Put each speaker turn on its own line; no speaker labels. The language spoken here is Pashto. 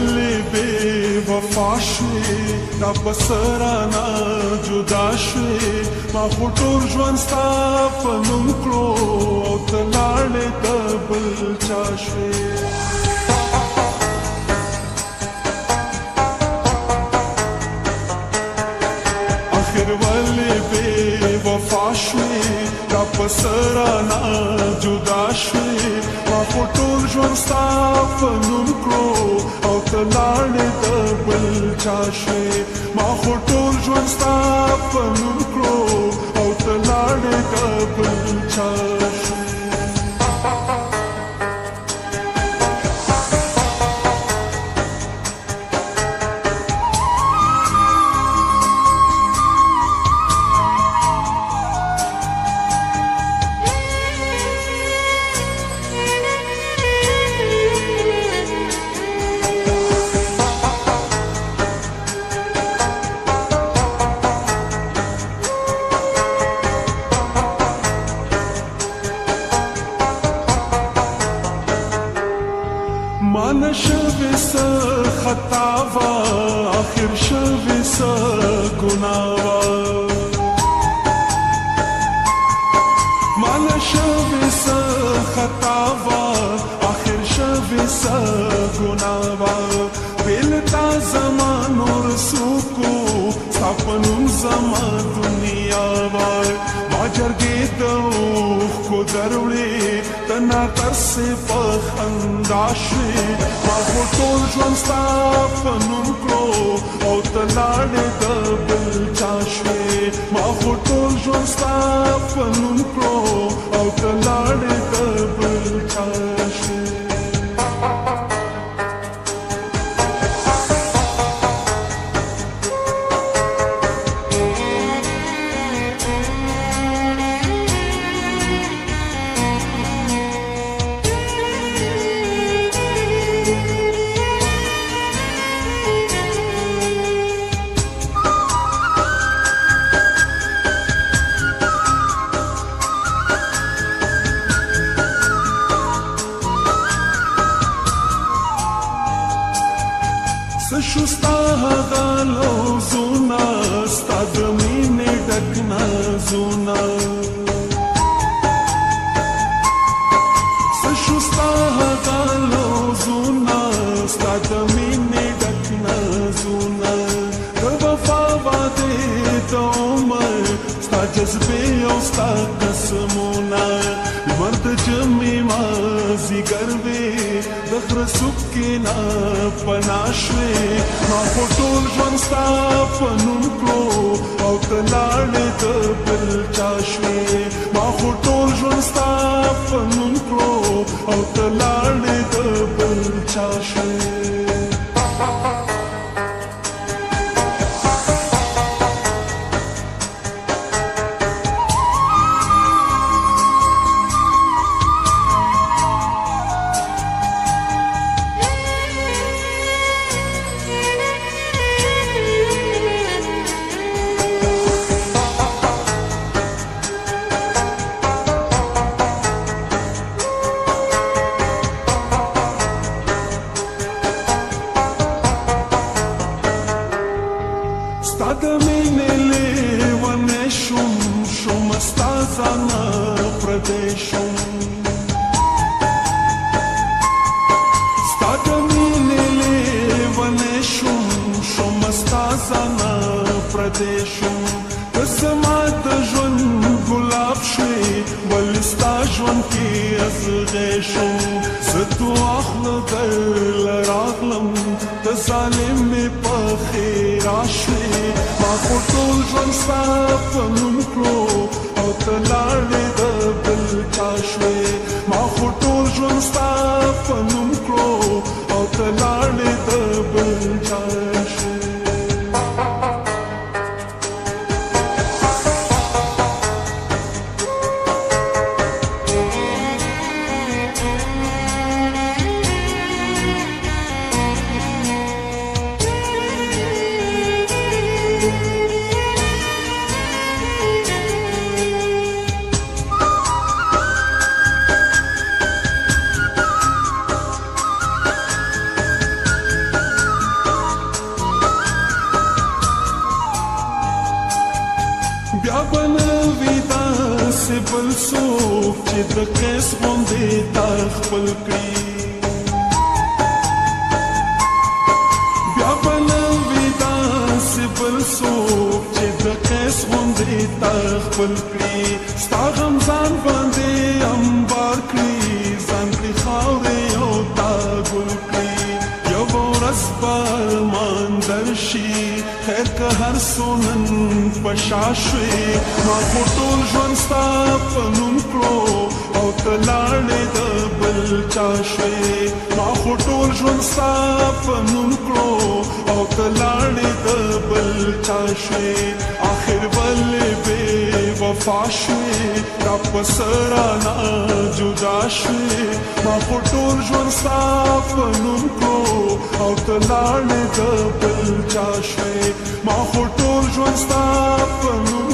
ولې بې وفا شوې دا په څه رانه جدا شوې ما خو ټول ژوند ستا په نوم کړو او ته لاړې د بل چا شوې آخر ولې بې وفا شوې دا په څه رانه جدا شوې ما خو ټول ژوند ستا په نوم کړو او ته لاړې د بل چا شوې ما خو ټول ژوند ستا په نوم کړو او ته لاړې د بل چا شوې مان شوی سا خطاوا آخر شوی سا گناوا مان شوی سا خطاوا آخر شوی سا گناوا بیلتا زمان اور سوکو ساپنم زمان دنیا وار ما جرگی دوخ کو دروڑی تنا ترسې په خندا شوې ما خو ټول ژوند ستا په نوم کړو او ته لاړې د بل چا شوې ما خو ټول ژوند ستا په نوم کړو او ته لاړې د بل چا شوې سشو ستا هغه لوزونه ستا د مینې ډک نازونه سشو ستا هغه لوزونه ستا د مینې ډک نازونه د وفا وعدې د عمر ستا جذبې او ستا قسمونه لمر د جمعې مازدیګر وې د غره څوک کې نه پناه شوې ما خو ټول ژوند ستا په نوم کړو او ته لاړې د بل چا شوې ما خو ټول ژوند ستا په نوم کړو او ته لاړې د بل چا شوې ستا د مینې لیونی شوم شومه ستا ځانه پردی شوم ستا د مینې لیونی شوم شومه ستا ځانه پردی شوم ته زما د ژوند ګلاب شوې ولې ستا ژوند کې ازغی شوم زه دعا خوله درله راغلم ته ظالم مې په ښېرا شوې ما خو ټول ژوند ستا په نوم کړو او ته لاړې د بل چا شوې ما خو ټول ژوند ستا په نوم کړو او ته لاړې د بل چا شوې بیا بنوي داسې بل څوک چې د قیس غوندې تا خپل کړي بیا بنوي داسې بل څوک چې د قیس غوندې تا خپل کړي ستا غم ځان باندې انبار کړي ځان کړي خاورې او تا ګل کړي یو ورځ به ارمان درشي خیر که هر څو نن په شا شوې ما خو ټول ژوند ستا په نوم کړو او ته لاړې د بل چا شوې ما خو ټول ژوند ستا په نوم کړو او ته لاړې د بل چا شوې آخر ولې بې وفا شوې را پسه رانه جدا شوې ما خو ټول ژوند ستا په نوم کړو او ته لاړې د بل چا شوې ما خو ټول ژوند ستا په نوم